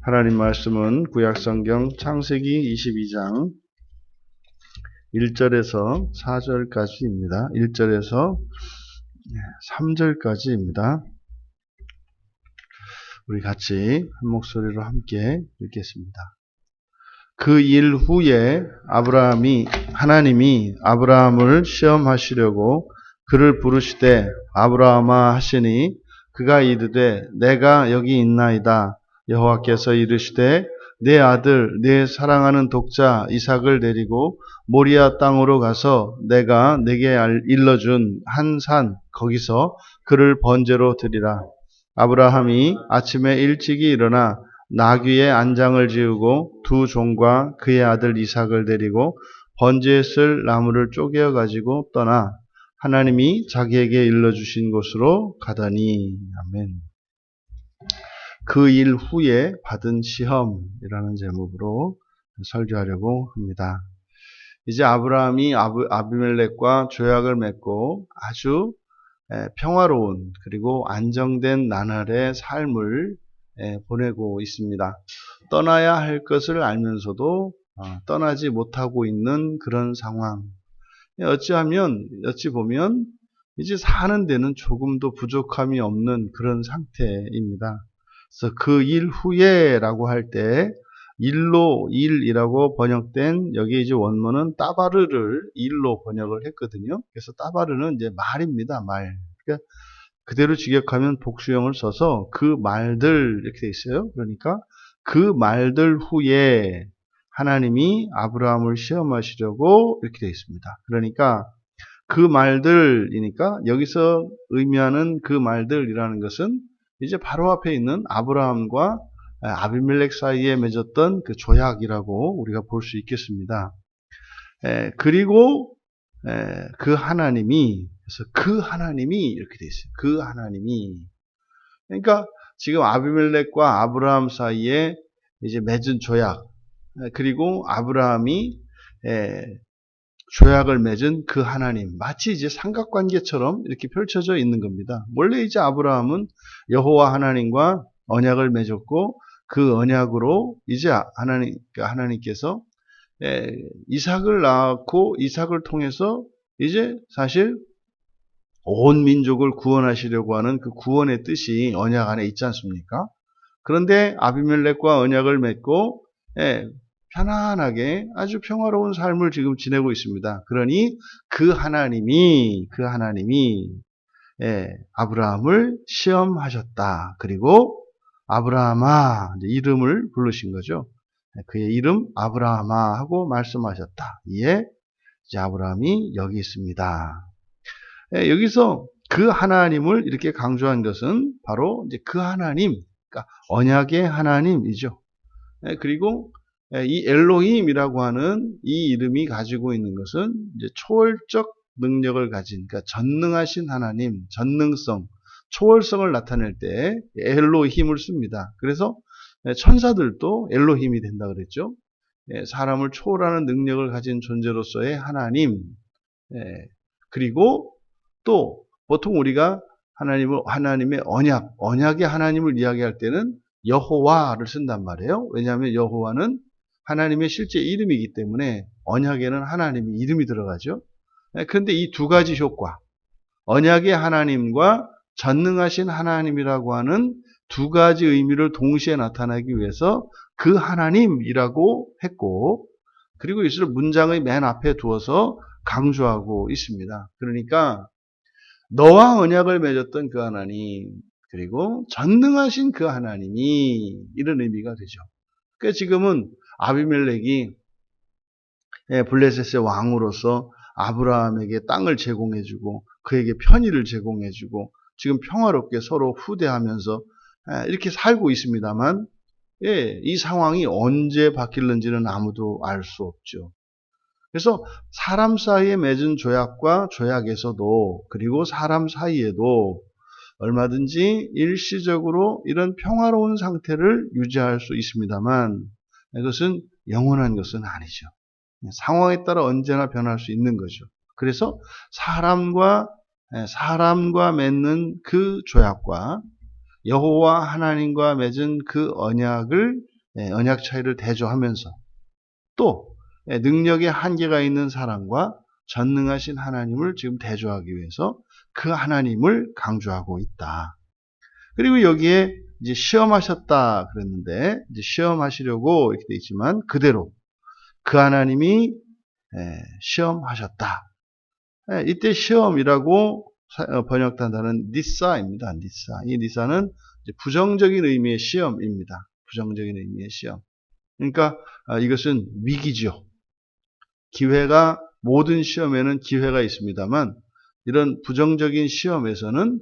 하나님 말씀은 구약성경 창세기 22장 1절에서 4절까지입니다. 1절에서 3절까지입니다. 우리 같이 한 목소리로 함께 읽겠습니다. 그 일 후에 하나님이 아브라함을 시험하시려고 그를 부르시되 아브라함아 하시니 그가 이르되 내가 여기 있나이다. 여호와께서 이르시되 내 아들 내 사랑하는 독자 이삭을 데리고 모리아 땅으로 가서 내가 네게 일러준 한 산 거기서 그를 번제로 드리라. 아브라함이 아침에 일찍이 일어나 나귀의 안장을 지우고 두 종과 그의 아들 이삭을 데리고 번제에 쓸 나무를 쪼개어 가지고 떠나 하나님이 자기에게 일러주신 곳으로 가더니. 아멘. 그 일 후에 받은 시험이라는 제목으로 설교하려고 합니다. 이제 아브라함이 아비멜렉과 조약을 맺고 아주 평화로운 그리고 안정된 나날의 삶을 보내고 있습니다. 떠나야 할 것을 알면서도 떠나지 못하고 있는 그런 상황. 어찌 보면 이제 사는 데는 조금도 부족함이 없는 그런 상태입니다. 그래서 그 일 후에라고 할 때 일이라고 번역된 여기 이제 원문은 따바르를 일로 번역을 했거든요. 그래서 따바르는 이제 말입니다. 말. 그러니까 그대로 직역하면 복수형을 써서 그 말들 이렇게 돼 있어요. 그러니까 그 말들 후에 하나님이 아브라함을 시험하시려고 이렇게 돼 있습니다. 그러니까 그 말들이니까 여기서 의미하는 그 말들이라는 것은 이제 바로 앞에 있는 아브라함과 아비멜렉 사이에 맺었던 그 조약이라고 우리가 볼 수 있겠습니다. 그리고 그 하나님이 이렇게 돼 있어요. 그 하나님이. 그러니까 지금 아비멜렉과 아브라함 사이에 이제 맺은 조약, 그리고 아브라함이 조약을 맺은 그 하나님, 마치 이제 삼각관계처럼 이렇게 펼쳐져 있는 겁니다. 원래 이제 아브라함은 여호와 하나님과 언약을 맺었고 그 언약으로 이제 하나님께서 이삭을 낳고 이삭을 통해서 이제 사실 온 민족을 구원하시려고 하는 그 구원의 뜻이 언약 안에 있지 않습니까? 그런데 아비멜렉과 언약을 맺고 편안하게 아주 평화로운 삶을 지금 지내고 있습니다. 그러니 그 하나님이 아브라함을 시험하셨다. 그리고 아브라함아 이름을 부르신 거죠. 그의 이름 아브라함아 하고 말씀하셨다. 이에 이제 아브라함이 여기 있습니다. 여기서 그 하나님을 이렇게 강조한 것은 바로 이제 그 하나님, 그러니까 언약의 하나님이죠. 그리고 이 엘로힘이라고 하는 이 이름이 가지고 있는 것은 이제 초월적 능력을 가진, 그러니까 전능하신 하나님, 전능성, 초월성을 나타낼 때 엘로힘을 씁니다. 그래서 천사들도 엘로힘이 된다 그랬죠. 사람을 초월하는 능력을 가진 존재로서의 하나님. 그리고 또 보통 우리가 하나님의 언약의 하나님을 이야기할 때는 여호와를 쓴단 말이에요. 왜냐하면 여호와는 하나님의 실제 이름이기 때문에 언약에는 하나님의 이름이 들어가죠. 그런데 이 두 가지 효과, 언약의 하나님과 전능하신 하나님이라고 하는 두 가지 의미를 동시에 나타내기 위해서 그 하나님이라고 했고, 그리고 이것을 문장의 맨 앞에 두어서 강조하고 있습니다. 그러니까 너와 언약을 맺었던 그 하나님, 그리고 전능하신 그 하나님이 이런 의미가 되죠. 그러니까 지금은 아비멜렉이 블레셋의 왕으로서 아브라함에게 땅을 제공해주고 그에게 편의를 제공해주고 지금 평화롭게 서로 후대하면서 이렇게 살고 있습니다만 이 상황이 언제 바뀔는지는 아무도 알 수 없죠. 그래서 사람 사이에 맺은 조약과 조약에서도 그리고 사람 사이에도 얼마든지 일시적으로 이런 평화로운 상태를 유지할 수 있습니다만 이것은 영원한 것은 아니죠. 상황에 따라 언제나 변할 수 있는 거죠. 그래서 사람과 맺는 그 조약과 여호와 하나님과 맺은 그 언약을 언약 차이를 대조하면서 또 능력의 한계가 있는 사람과 전능하신 하나님을 지금 대조하기 위해서 그 하나님을 강조하고 있다. 그리고 여기에 이제 시험하셨다 그랬는데 이제 시험하시려고 이렇게 돼 있지만 그대로 그 하나님이 시험하셨다. 이때 시험이라고 번역한 단어는 니사입니다. 니사. 이 니사는 부정적인 의미의 시험입니다. 부정적인 의미의 시험. 그러니까 이것은 위기죠. 기회가 모든 시험에는 기회가 있습니다만 이런 부정적인 시험에서는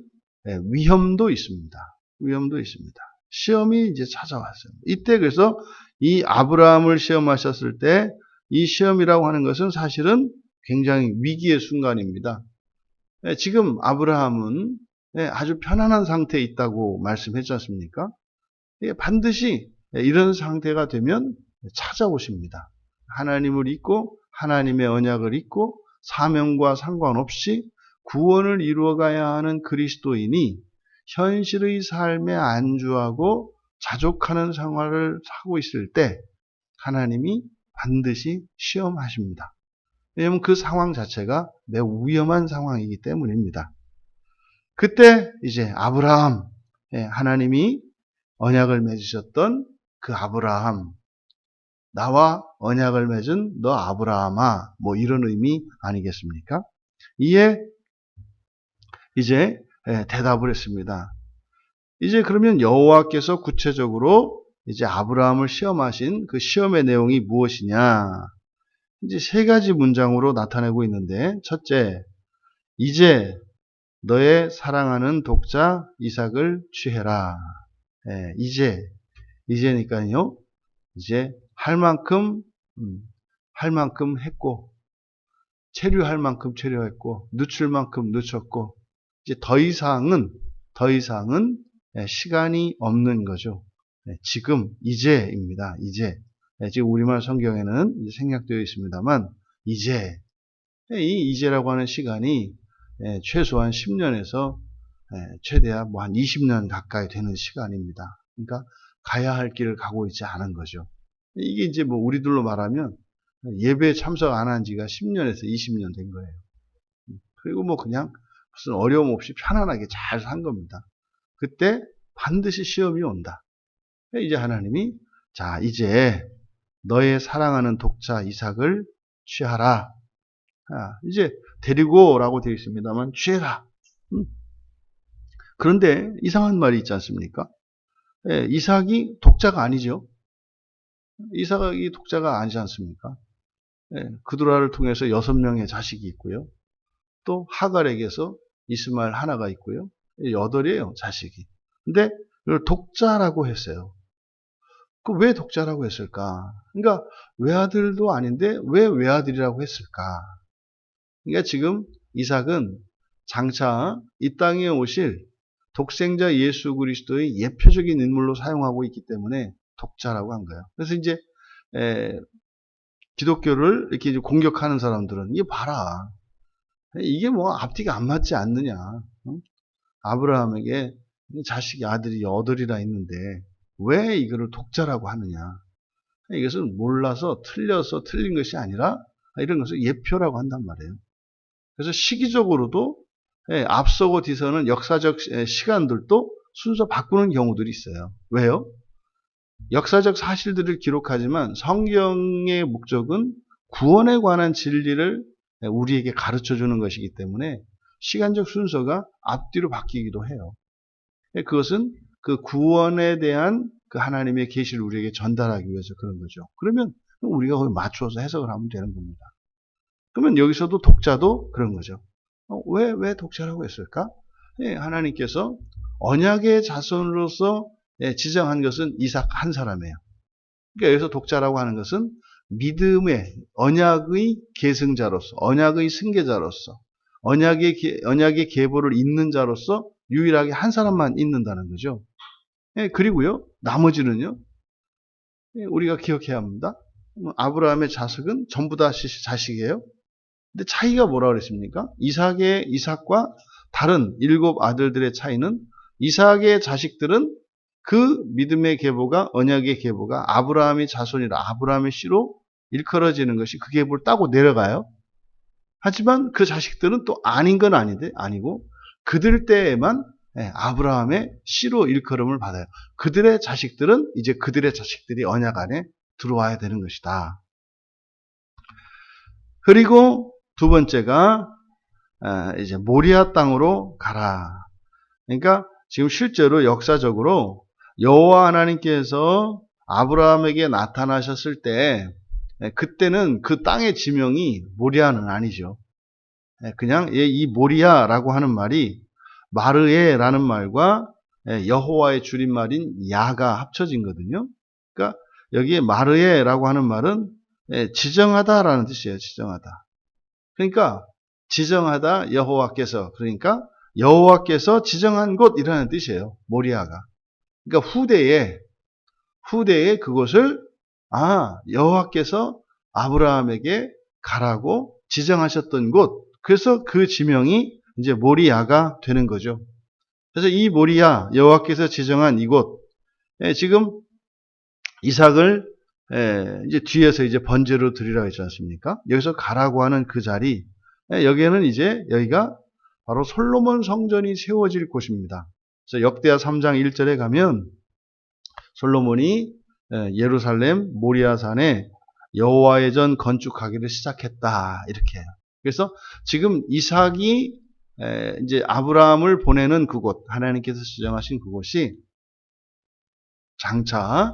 위험도 있습니다. 위험도 있습니다. 시험이 이제 찾아왔어요. 이때 그래서 이 아브라함을 시험하셨을 때 이 시험이라고 하는 것은 사실은 굉장히 위기의 순간입니다. 지금 아브라함은 아주 편안한 상태에 있다고 말씀했지 않습니까? 반드시 이런 상태가 되면 찾아오십니다. 하나님을 잊고 하나님의 언약을 잊고 사명과 상관없이 구원을 이루어가야 하는 그리스도인이 현실의 삶에 안주하고 자족하는 생활을 하고 있을 때 하나님이 반드시 시험하십니다. 왜냐하면 그 상황 자체가 매우 위험한 상황이기 때문입니다. 그때 이제 아브라함, 하나님이 언약을 맺으셨던 그 아브라함, 나와 언약을 맺은 너 아브라함아, 뭐 이런 의미 아니겠습니까? 이에 이제 대답을 했습니다. 이제 그러면 여호와께서 구체적으로 이제 아브라함을 시험하신 그 시험의 내용이 무엇이냐? 이제 세 가지 문장으로 나타내고 있는데, 첫째, 이제 너의 사랑하는 독자 이삭을 취해라. 이제니까요. 이제 할 만큼 했고, 체류할 만큼 체류했고, 늦출 만큼 늦췄고, 이제 더 이상은 시간이 없는 거죠. 지금 이제입니다. 이제. 지금 우리말 성경에는 생략되어 있습니다만 이제 이 이제라고 하는 시간이 최소한 10년에서 최대한 뭐 한 20년 가까이 되는 시간입니다. 그러니까 가야 할 길을 가고 있지 않은 거죠. 이게 이제 뭐 우리들로 말하면 예배에 참석 안 한 지가 10년에서 20년 된 거예요. 그리고 뭐 그냥 무슨 어려움 없이 편안하게 잘 산 겁니다. 그때 반드시 시험이 온다. 이제 하나님이 자 이제 너의 사랑하는 독자 이삭을 취하라. 이제 데리고 라고 되어 있습니다만 취해라. 그런데 이상한 말이 있지 않습니까? 이삭이 독자가 아니죠. 이삭이 독자가 아니지 않습니까? 그두라를 통해서 6명의 자식이 있고요. 또 하갈에게서 이스마엘 하나가 있고요. 8이에요, 자식이. 근데 이걸 독자라고 했어요. 그 왜 독자라고 했을까? 그러니까 외아들도 아닌데 왜 외아들이라고 했을까? 그러니까 지금 이삭은 장차 이 땅에 오실 독생자 예수 그리스도의 예표적인 인물로 사용하고 있기 때문에 독자라고 한 거예요. 그래서 이제 기독교를 이렇게 공격하는 사람들은 이게 봐라. 이게 뭐 앞뒤가 안 맞지 않느냐. 아브라함에게 자식이 아들이 8이나 있는데 왜 이거를 독자라고 하느냐. 이것은 몰라서 틀려서 틀린 것이 아니라 이런 것을 예표라고 한단 말이에요. 그래서 시기적으로도 앞서고 뒤서는 역사적 시간들도 순서 바꾸는 경우들이 있어요. 왜요? 역사적 사실들을 기록하지만 성경의 목적은 구원에 관한 진리를 우리에게 가르쳐 주는 것이기 때문에 시간적 순서가 앞뒤로 바뀌기도 해요. 그것은 그 구원에 대한 그 하나님의 계시를 우리에게 전달하기 위해서 그런 거죠. 그러면 우리가 거기 맞추어서 해석을 하면 되는 겁니다. 그러면 여기서도 독자도 그런 거죠. 왜 독자라고 했을까? 하나님께서 언약의 자손으로서 지정한 것은 이삭 한 사람이에요. 그러니까 여기서 독자라고 하는 것은 믿음의 언약의 계승자로서, 언약의 승계자로서, 언약의 계보를 잇는 자로서 유일하게 한 사람만 있는다는 거죠. 그리고요, 나머지는요, 우리가 기억해야 합니다. 아브라함의 자식은 전부 다 자식이에요. 근데 차이가 뭐라 그랬습니까? 이삭과 다른 7 아들들의 차이는 이삭의 자식들은 그 믿음의 계보가, 언약의 계보가 아브라함의 자손이라 아브라함의 씨로 일컬어지는 것이 그 계보를 따고 내려가요. 하지만 그 자식들은 또 아닌 건 아니고 그들 때에만 아브라함의 씨로 일컬음을 받아요. 그들의 자식들은 이제 그들의 자식들이 언약 안에 들어와야 되는 것이다. 그리고 두 번째가 이제 모리아 땅으로 가라. 그러니까 지금 실제로 역사적으로 여호와 하나님께서 아브라함에게 나타나셨을 때 그때는 그 땅의 지명이 모리아는 아니죠. 그냥 이 모리아라고 하는 말이 마르에라는 말과 여호와의 줄임말인 야가 합쳐진 거거든요. 그러니까 여기에 마르에라고 하는 말은 지정하다라는 뜻이에요. 지정하다. 그러니까 지정하다 여호와께서, 그러니까 여호와께서 지정한 곳이라는 뜻이에요. 모리아가. 그러니까 후대에 그곳을 여호와께서 아브라함에게 가라고 지정하셨던 곳. 그래서 그 지명이 이제 모리아가 되는 거죠. 그래서 이 모리아, 여호와께서 지정한 이곳, 지금 이삭을 이제 뒤에서 이제 번제로 드리라고 했지 않습니까? 여기서 가라고 하는 그 자리, 여기에는 이제 여기가 바로 솔로몬 성전이 세워질 곳입니다. 그래서 역대하 3장 1절에 가면 솔로몬이 예루살렘 모리아산에 여호와의 전 건축하기를 시작했다 이렇게 해요. 그래서 지금 이삭이 이제 아브라함을 보내는 그곳, 하나님께서 지정하신 그곳이 장차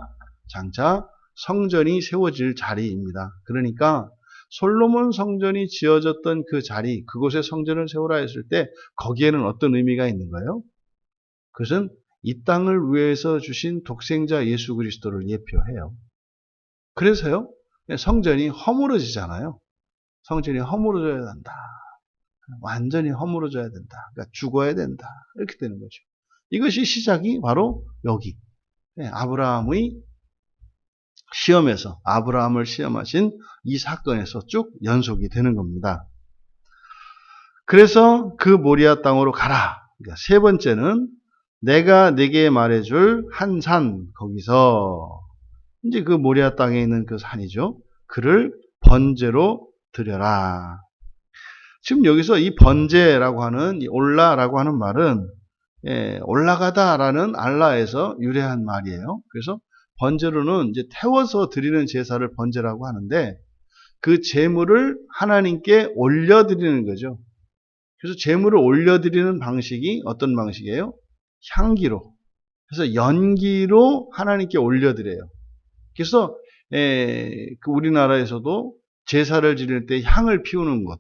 성전이 세워질 자리입니다. 그러니까 솔로몬 성전이 지어졌던 그 자리, 그곳에 성전을 세우라 했을 때 거기에는 어떤 의미가 있는 거예요? 그것은 이 땅을 위해서 주신 독생자 예수 그리스도를 예표해요. 그래서요, 성전이 허물어지잖아요. 성전이 허물어져야 된다. 완전히 허물어져야 된다. 그러니까 죽어야 된다. 이렇게 되는 거죠. 이것이 시작이 바로 여기. 아브라함의 시험에서, 아브라함을 시험하신 이 사건에서 쭉 연속이 되는 겁니다. 그래서 그 모리아 땅으로 가라. 그러니까 세 번째는 내가 네게 말해줄 한 산, 거기서 이제 그 모리아 땅에 있는 그 산이죠. 그를 번제로 드려라. 지금 여기서 이 번제라고 하는, 이 올라라고 하는 말은 올라가다라는 알라에서 유래한 말이에요. 그래서 번제로는 이제 태워서 드리는 제사를 번제라고 하는데 그 제물을 하나님께 올려드리는 거죠. 그래서 제물을 올려드리는 방식이 어떤 방식이에요? 향기로. 그래서 연기로 하나님께 올려드려요. 그래서 우리나라에서도 제사를 지낼 때 향을 피우는 것,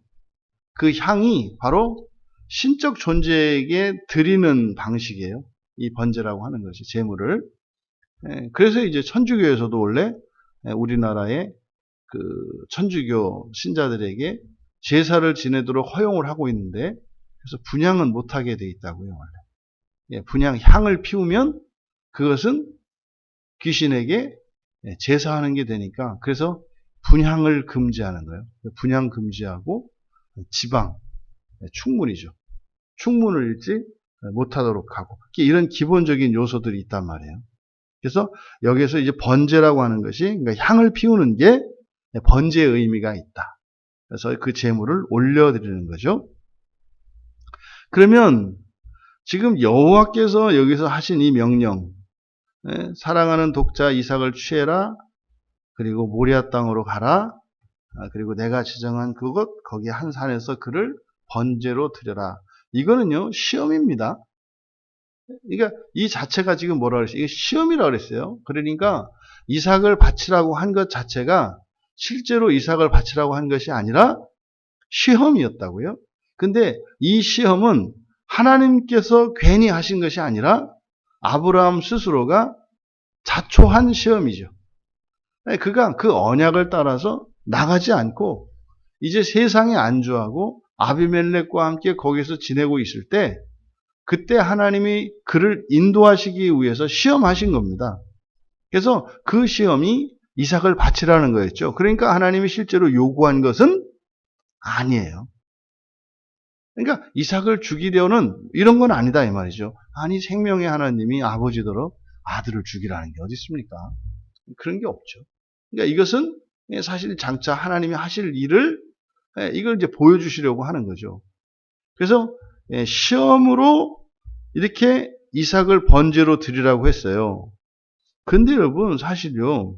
그 향이 바로 신적 존재에게 드리는 방식이에요. 이 번제라고 하는 것이 제물을. 그래서 이제 천주교에서도 원래 우리나라의 그 천주교 신자들에게 제사를 지내도록 허용을 하고 있는데, 그래서 분향은 못하게 돼 있다고요, 원래. 분향, 향을 피우면 그것은 귀신에게 제사하는 게 되니까, 그래서 분향을 금지하는 거예요. 분향 금지하고 지방, 충문이죠. 충문을 잃지 못하도록 하고, 이런 기본적인 요소들이 있단 말이에요. 그래서 여기서 이제 번제라고 하는 것이, 그러니까 향을 피우는 게 번제의 의미가 있다. 그래서 그 제물을 올려드리는 거죠. 그러면 지금 여호와께서 여기서 하신 이 명령, 사랑하는 독자 이삭을 취해라, 그리고 모리아 땅으로 가라, 그리고 내가 지정한 그곳, 거기 한 산에서 그를 번제로 드려라. 이거는요, 시험입니다. 그러니까 이 자체가 지금 뭐라 그랬어요? 이게 시험이라고 그랬어요. 그러니까 이삭을 바치라고 한 것 자체가 실제로 이삭을 바치라고 한 것이 아니라 시험이었다고요. 근데 이 시험은 하나님께서 괜히 하신 것이 아니라 아브라함 스스로가 자초한 시험이죠. 그가 그 언약을 따라서 나가지 않고 이제 세상에 안주하고 아비멜렉과 함께 거기서 지내고 있을 때, 그때 하나님이 그를 인도하시기 위해서 시험하신 겁니다. 그래서 그 시험이 이삭을 바치라는 거였죠. 그러니까 하나님이 실제로 요구한 것은 아니에요. 그러니까 이삭을 죽이려는 이런 건 아니다 이 말이죠. 아니, 생명의 하나님이 아버지더러 아들을 죽이라는 게 어디 있습니까? 그런 게 없죠. 그러니까 이것은 사실 장차 하나님이 하실 일을 이걸 이제 보여주시려고 하는 거죠. 그래서 시험으로 이렇게 이삭을 번제로 드리라고 했어요. 근데 여러분 사실요,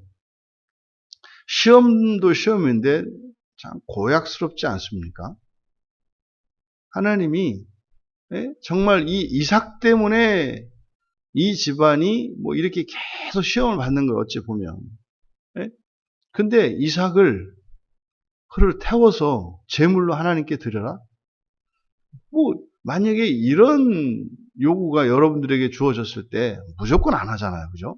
시험도 시험인데 참 고약스럽지 않습니까? 하나님이 정말 이 이삭 때문에 이 집안이 뭐 이렇게 계속 시험을 받는 거예요. 어찌 보면. 근데 이삭을 그를 태워서 제물로 하나님께 드려라? 뭐 만약에 이런 요구가 여러분들에게 주어졌을 때 무조건 안 하잖아요. 그죠?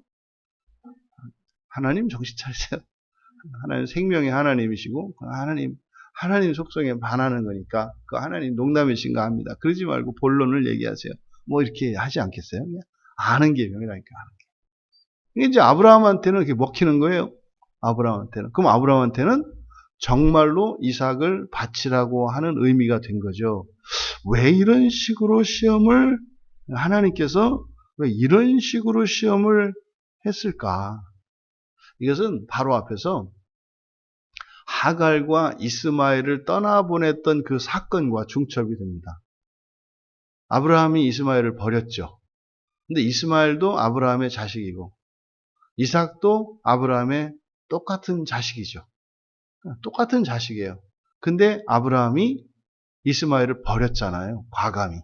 하나님 정신 차리세요. 하나님 생명의 하나님이시고 하나님 속성에 반하는 거니까 그 하나님 농담이신가 합니다. 그러지 말고 본론을 얘기하세요. 뭐 이렇게 하지 않겠어요? 그냥 아는 게 명이라니까. 이게 이제 아브라함한테는 이렇게 먹히는 거예요. 아브라함한테는. 그럼 아브라함한테는 정말로 이삭을 바치라고 하는 의미가 된 거죠. 왜 이런 식으로 시험을 하나님께서 왜 이런 식으로 시험을 했을까? 이것은 바로 앞에서 하갈과 이스마엘을 떠나보냈던 그 사건과 중첩이 됩니다. 아브라함이 이스마엘을 버렸죠. 근데 이스마엘도 아브라함의 자식이고 이삭도 아브라함의 똑같은 자식이죠. 똑같은 자식이에요. 근데 아브라함이 이스마엘을 버렸잖아요. 과감히.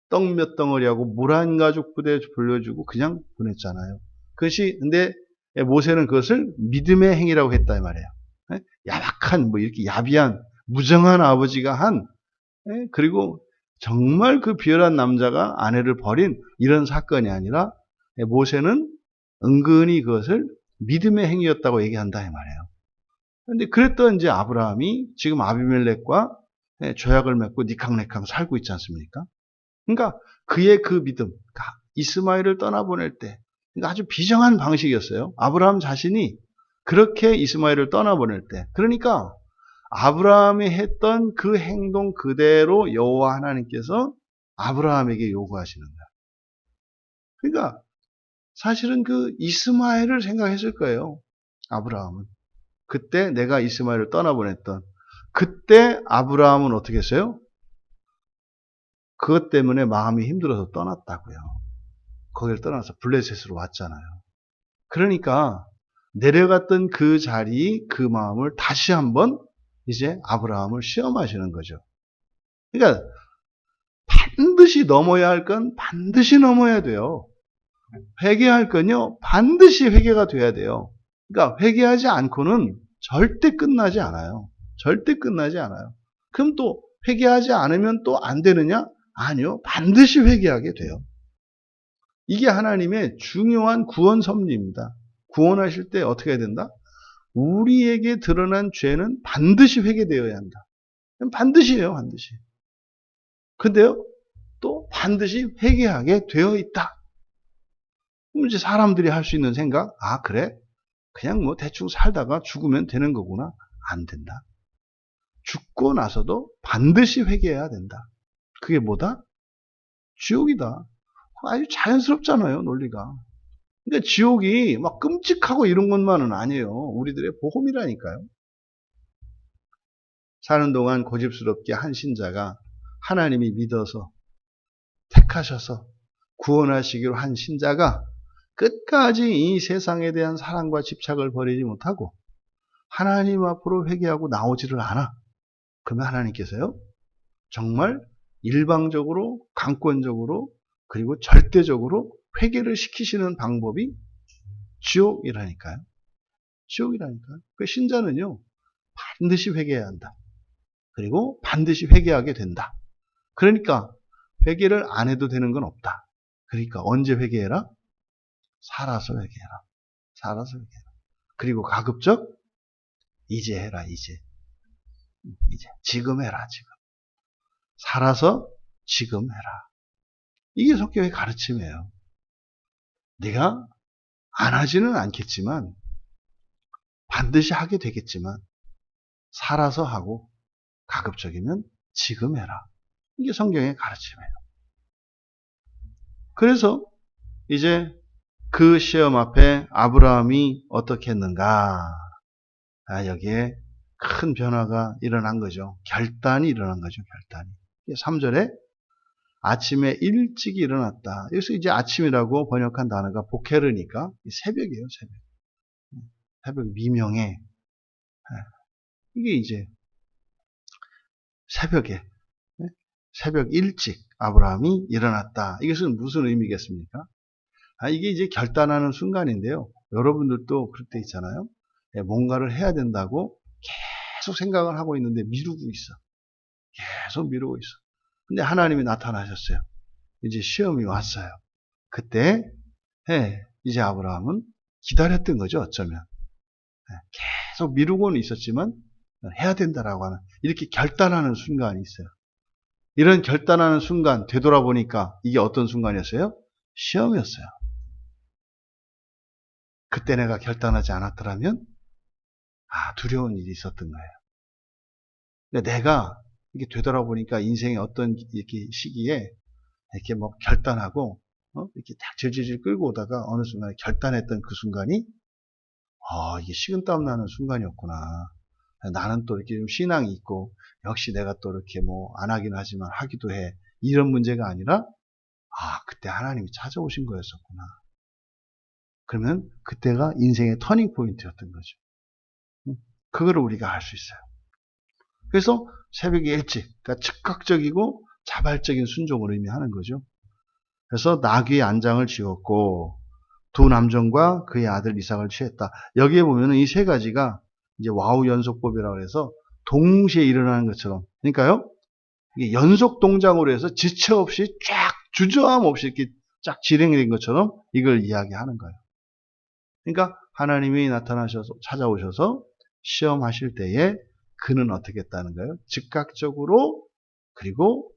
떡 몇 덩어리하고 물 한 가죽 부대 불려주고 그냥 보냈잖아요. 그것이 근데 모세는 그것을 믿음의 행위라고 했다 이 말이에요. 야박한 뭐 이렇게 야비한 무정한 아버지가 한 그리고 정말 그 비열한 남자가 아내를 버린 이런 사건이 아니라 모세는 은근히 그것을 믿음의 행위였다고 얘기한다 이 말이에요. 그런데 그랬던 이제 아브라함이 지금 아비멜렉과 조약을 맺고 니캉네캉 살고 있지 않습니까? 그러니까 그의 그 믿음, 이스마엘을 떠나보낼 때 그러니까 아주 비정한 방식이었어요. 아브라함 자신이 그렇게 이스마엘을 떠나보낼 때 그러니까 아브라함이 했던 그 행동 그대로 여호와 하나님께서 아브라함에게 요구하시는 거예요. 그러니까 사실은 그 이스마엘을 생각했을 거예요. 아브라함은. 그때 내가 이스마엘을 떠나보냈던 그때 아브라함은 어떻게 했어요? 그것 때문에 마음이 힘들어서 떠났다고요. 거기를 떠나서 블레셋으로 왔잖아요. 그러니까 내려갔던 그 자리, 그 마음을 다시 한번 이제 아브라함을 시험하시는 거죠. 그러니까 반드시 넘어야 할 건 반드시 넘어야 돼요. 회개할 건요, 반드시 회개가 돼야 돼요. 그러니까 회개하지 않고는 절대 끝나지 않아요. 절대 끝나지 않아요. 그럼 또 회개하지 않으면 또 안 되느냐? 아니요. 반드시 회개하게 돼요. 이게 하나님의 중요한 구원 섭리입니다. 구원하실 때 어떻게 해야 된다? 우리에게 드러난 죄는 반드시 회개되어야 한다. 반드시예요, 반드시. 근데요, 또 반드시 회개하게 되어 있다. 그럼 이제 사람들이 할 수 있는 생각, 아, 그래? 그냥 뭐 대충 살다가 죽으면 되는 거구나. 안 된다. 죽고 나서도 반드시 회개해야 된다. 그게 뭐다? 지옥이다. 아주 자연스럽잖아요, 논리가. 그러니까 지옥이 막 끔찍하고 이런 것만은 아니에요. 우리들의 보험이라니까요. 사는 동안 고집스럽게 한 신자가 하나님이 믿어서 택하셔서 구원하시기로 한 신자가 끝까지 이 세상에 대한 사랑과 집착을 버리지 못하고 하나님 앞으로 회개하고 나오지를 않아. 그러면 하나님께서요, 정말 일방적으로, 강권적으로, 그리고 절대적으로 회개를 시키시는 방법이 지옥이라니까요. 지옥이라니까요. 그 신자는요, 반드시 회개해야 한다. 그리고 반드시 회개하게 된다. 그러니까 회개를 안 해도 되는 건 없다. 그러니까 언제 회개해라? 살아서 회개해라. 살아서 회개해라. 그리고 가급적 이제 해라, 이제. 이제. 지금 해라, 지금. 살아서 지금 해라. 이게 성경의 가르침이에요. 네가 안 하지는 않겠지만 반드시 하게 되겠지만 살아서 하고 가급적이면 지금 해라. 이게 성경의 가르침이에요. 그래서 이제 그 시험 앞에 아브라함이 어떻게 했는가? 여기에 큰 변화가 일어난 거죠. 결단이 일어난 거죠. 결단이. 3절에 아침에 일찍 일어났다. 여기서 이제 아침이라고 번역한 단어가 보케르니까 새벽이에요. 새벽. 새벽 미명에. 이게 이제 새벽에, 새벽 일찍 아브라함이 일어났다. 이것은 무슨 의미겠습니까? 이게 이제 결단하는 순간인데요. 여러분들도 그럴 때 있잖아요. 뭔가를 해야 된다고 계속 생각을 하고 있는데 미루고 있어. 계속 미루고 있어. 근데 하나님이 나타나셨어요. 이제 시험이 왔어요. 그때 이제 아브라함은 기다렸던 거죠. 어쩌면. 계속 미루고는 있었지만 해야 된다라고 하는 이렇게 결단하는 순간이 있어요. 이런 결단하는 순간 되돌아보니까 이게 어떤 순간이었어요? 시험이었어요. 그때 내가 결단하지 않았더라면 두려운 일이 있었던 거예요. 근데 내가 이게 되돌아보니까 인생의 어떤 이렇게 시기에 이렇게 뭐 결단하고 이렇게 딱 질질질 끌고 오다가 어느 순간에 결단했던 그 순간이 이게 식은땀 나는 순간이었구나. 나는 또 이렇게 좀 신앙이 있고 역시 내가 또 이렇게 뭐 안 하긴 하지만 하기도 해. 이런 문제가 아니라 그때 하나님이 찾아오신 거였었구나. 그러면 그때가 인생의 터닝 포인트였던 거죠. 그거를 우리가 알 수 있어요. 그래서 새벽에 일찍, 그러니까 즉각적이고 자발적인 순종을 의미하는 거죠. 그래서 나귀의 안장을 지었고 두 남종과 그의 아들 이삭을 취했다. 여기에 보면은 이 세 가지가 이제 와우 연속법이라고 해서 동시에 일어나는 것처럼, 그러니까요, 이게 연속 동작으로 해서 지체 없이 쫙 주저함 없이 이렇게 쫙 진행된 것처럼 이걸 이야기하는 거예요. 그러니까 하나님이 나타나셔서 찾아오셔서 시험하실 때에 그는 어떻게 했다는 거예요? 즉각적으로 그리고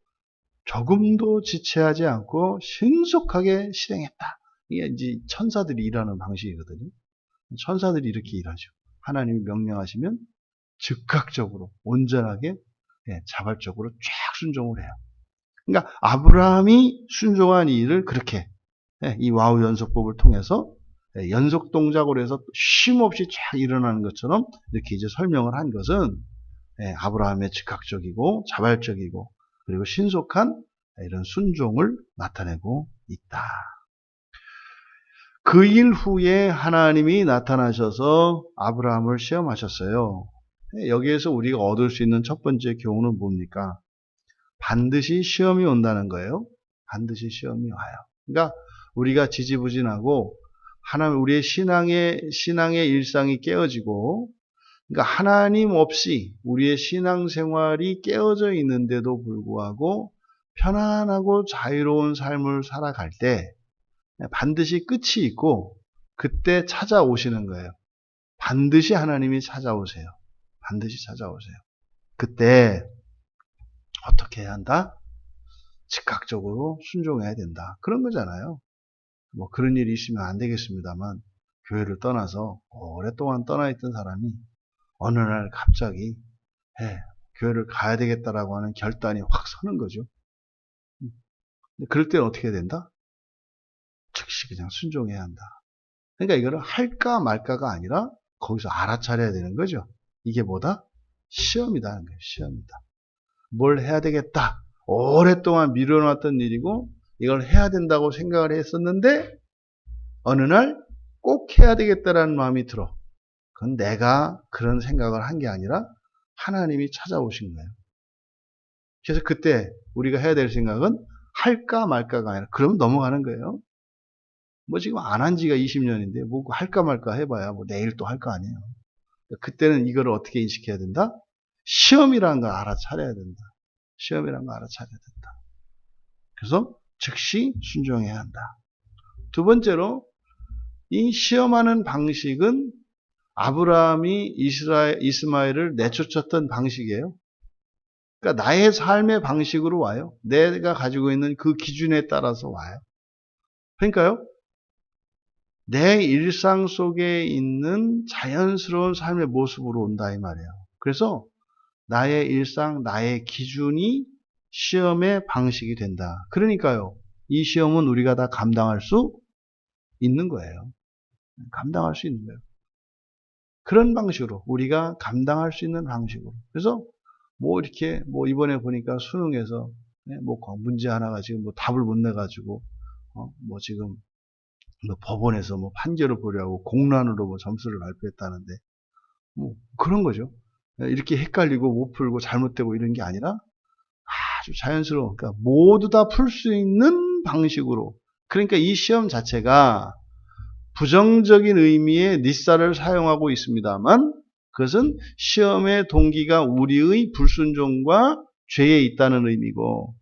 조금도 지체하지 않고 신속하게 실행했다. 이게 이제 천사들이 일하는 방식이거든요. 천사들이 이렇게 일하죠. 하나님이 명령하시면 즉각적으로 온전하게 자발적으로 쫙 순종을 해요. 그러니까 아브라함이 순종한 이 일을 그렇게 이 와우 연속법을 통해서 연속 동작으로 해서 쉼 없이 쫙 일어나는 것처럼 이렇게 이제 설명을 한 것은 아브라함의 즉각적이고 자발적이고 그리고 신속한 이런 순종을 나타내고 있다. 그 일 후에 하나님이 나타나셔서 아브라함을 시험하셨어요. 여기에서 우리가 얻을 수 있는 첫 번째 교훈은 뭡니까? 반드시 시험이 온다는 거예요. 반드시 시험이 와요. 그러니까 우리가 지지부진하고 하나님 우리의 신앙의 일상이 깨어지고, 그러니까 하나님 없이 우리의 신앙생활이 깨어져 있는데도 불구하고 편안하고 자유로운 삶을 살아갈 때 반드시 끝이 있고 그때 찾아오시는 거예요. 반드시 하나님이 찾아오세요. 반드시 찾아오세요. 그때 어떻게 해야 한다? 즉각적으로 순종해야 된다. 그런 거잖아요. 뭐 그런 일이 있으면 안 되겠습니다만 교회를 떠나서 오랫동안 떠나 있던 사람이 어느 날 갑자기 교회를 가야 되겠다라고 하는 결단이 확 서는 거죠. 그럴 때는 어떻게 해야 된다? 즉시 그냥 순종해야 한다. 그러니까 이거를 할까 말까가 아니라 거기서 알아차려야 되는 거죠. 이게 뭐다? 시험이다는 거예요. 시험이다. 뭘 해야 되겠다. 오랫동안 미뤄놨던 일이고 이걸 해야 된다고 생각을 했었는데 어느 날 꼭 해야 되겠다라는 마음이 들어. 그건 내가 그런 생각을 한 게 아니라 하나님이 찾아오신 거예요. 그래서 그때 우리가 해야 될 생각은 할까 말까가 아니라 그러면 넘어가는 거예요. 뭐 지금 안 한 지가 20년인데 뭐 할까 말까 해봐야 뭐 내일 또 할 거 아니에요. 그때는 이거를 어떻게 인식해야 된다? 시험이라는 걸 알아차려야 된다. 시험이라는 걸 알아차려야 된다. 그래서 즉시 순종해야 한다. 두 번째로 이 시험하는 방식은 아브라함이 이스마엘을 내쫓았던 방식이에요. 그러니까 나의 삶의 방식으로 와요. 내가 가지고 있는 그 기준에 따라서 와요. 그러니까요, 내 일상 속에 있는 자연스러운 삶의 모습으로 온다 이 말이에요. 그래서 나의 일상, 나의 기준이 시험의 방식이 된다. 그러니까요, 이 시험은 우리가 다 감당할 수 있는 거예요. 감당할 수 있는 거예요. 그런 방식으로 우리가 감당할 수 있는 방식으로. 그래서 뭐 이렇게 뭐 이번에 보니까 수능에서 뭐 문제 하나가 지금 뭐 답을 못 내가지고 뭐 지금 뭐 법원에서 뭐 판결을 보려고 공란으로 뭐 점수를 발표했다는데 뭐 그런 거죠. 이렇게 헷갈리고 못 풀고 잘못되고 이런 게 아니라 아주 자연스러운, 그러니까 모두 다 풀 수 있는 방식으로. 그러니까 이 시험 자체가 부정적인 의미의 니사를 사용하고 있습니다만 그것은 시험의 동기가 우리의 불순종과 죄에 있다는 의미고,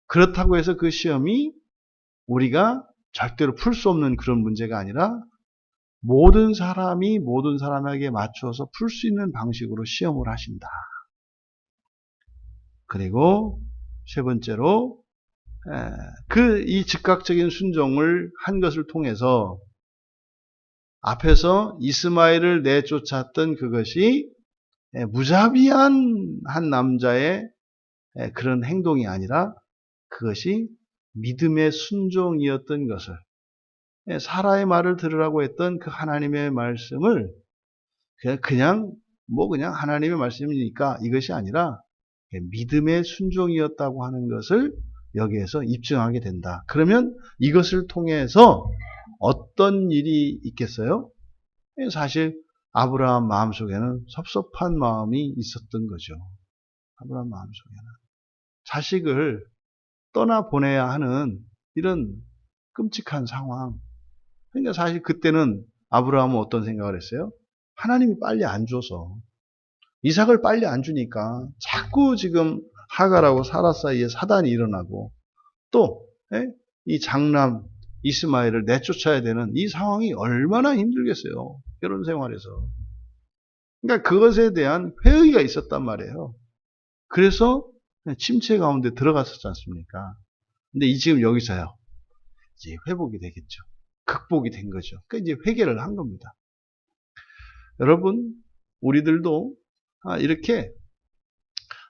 그렇다고 해서 그 시험이 우리가 절대로 풀 수 없는 그런 문제가 아니라 모든 사람이 모든 사람에게 맞춰서 풀 수 있는 방식으로 시험을 하신다. 그리고 세 번째로 이 즉각적인 순종을 한 것을 통해서 앞에서 이스마엘을 내쫓았던 그것이 무자비한 한 남자의 그런 행동이 아니라 그것이 믿음의 순종이었던 것을, 사라의 말을 들으라고 했던 그 하나님의 말씀을 그냥 하나님의 말씀이니까 이것이 아니라 믿음의 순종이었다고 하는 것을 여기에서 입증하게 된다. 그러면 이것을 통해서 어떤 일이 있겠어요? 사실 아브라함 마음속에는 섭섭한 마음이 있었던 거죠. 아브라함 마음속에는 자식을 떠나보내야 하는 이런 끔찍한 상황. 그러니까 사실 그때는 아브라함은 어떤 생각을 했어요? 하나님이 빨리 안 줘서, 이삭을 빨리 안 주니까 자꾸 지금 하갈하고 사라 사이에 사단이 일어나고 또 이 장남 이스마엘을 내쫓아야 되는 이 상황이 얼마나 힘들겠어요. 결혼 생활에서. 그러니까 그것에 대한 회의가 있었단 말이에요. 그래서 침체 가운데 들어갔었지 않습니까? 근데 지금 여기서요, 이제 회복이 되겠죠. 극복이 된 거죠. 그러니까 이제 회개를 한 겁니다. 여러분, 우리들도 이렇게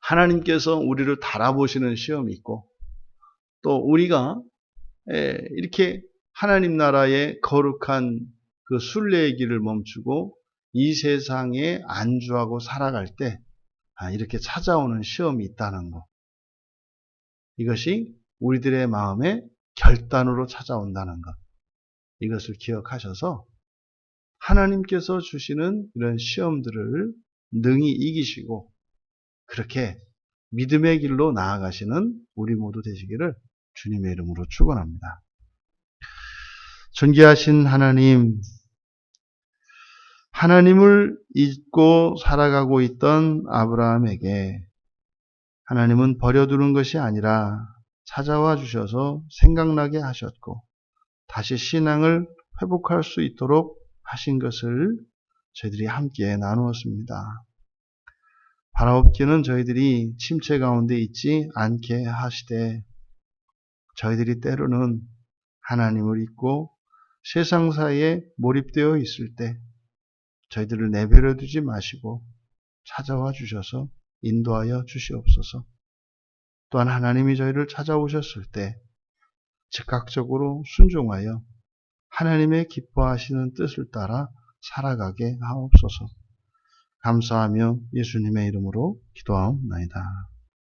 하나님께서 우리를 달아보시는 시험이 있고, 또 우리가 이렇게 하나님 나라의 거룩한 그 순례의 길을 멈추고 이 세상에 안주하고 살아갈 때 이렇게 찾아오는 시험이 있다는 것. 이것이 우리들의 마음에 결단으로 찾아온다는 것. 이것을 기억하셔서 하나님께서 주시는 이런 시험들을 능히 이기시고 그렇게 믿음의 길로 나아가시는 우리 모두 되시기를 주님의 이름으로 축원합니다. 존귀하신 하나님, 하나님을 잊고 살아가고 있던 아브라함에게 하나님은 버려두는 것이 아니라 찾아와 주셔서 생각나게 하셨고 다시 신앙을 회복할 수 있도록 하신 것을 저희들이 함께 나누었습니다. 바라옵기는 저희들이 침체 가운데 있지 않게 하시되 저희들이 때로는 하나님을 잊고 세상 사이에 몰입되어 있을 때 저희들을 내버려 두지 마시고 찾아와 주셔서 인도하여 주시옵소서. 또한 하나님이 저희를 찾아오셨을 때 즉각적으로 순종하여 하나님의 기뻐하시는 뜻을 따라 살아가게 하옵소서. 감사하며 예수님의 이름으로 기도하옵나이다.